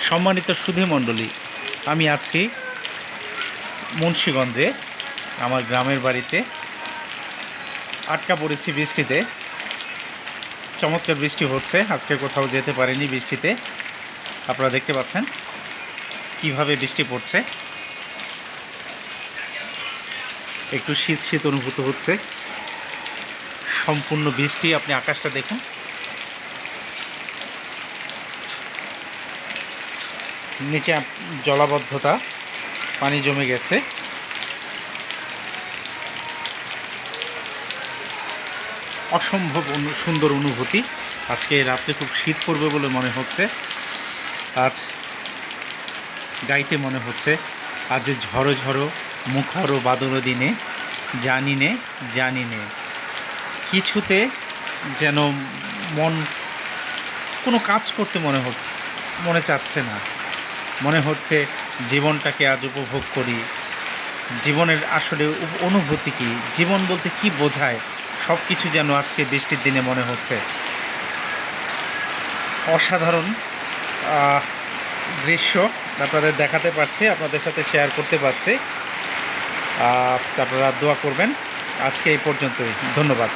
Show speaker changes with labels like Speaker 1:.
Speaker 1: সম্মানিত সুধী মণ্ডলী, আমি আছি মুন্সিগঞ্জে আমার গ্রামের বাড়িতে। আটকা পড়েছি বৃষ্টিতে। চমৎকার বৃষ্টি হচ্ছে, আজকে কোথাও যেতে পারিনি বৃষ্টিতে। আপনারা দেখতে পাচ্ছেন কিভাবে বৃষ্টি পড়ছে। একটু শীত শীত অনুভূত হচ্ছে। সম্পূর্ণ বৃষ্টি, আপনি আকাশটা দেখুন। নিচে জলাবদ্ধতা, পানি জমে গেছে। অসম্ভব সুন্দর অনুভূতি। আজকে রাত্রে খুব শীত পড়বে বলে মনে হচ্ছে। আজ গাইতে মনে হচ্ছে, আজ যে ঝড়ো ঝড়ো মুখরো বাদল দিনে জানি নে কিছুতে যেন মন কোনো কাজ করতে মনে চাচ্ছে না। মনে হচ্ছে জীবনটাকে আজ উপভোগ করি। জীবনের আসলে অনুভূতি কী, জীবন বলতে কি বোঝায়, সব কিছু যেন আজকে বৃষ্টির দিনে মনে হচ্ছে। অসাধারণ দৃশ্য আপনাদের দেখাতে পারছি, আপনাদের সাথে শেয়ার করতে পারছি। আপনারা দোয়া করবেন। আজকে এই পর্যন্তই, ধন্যবাদ।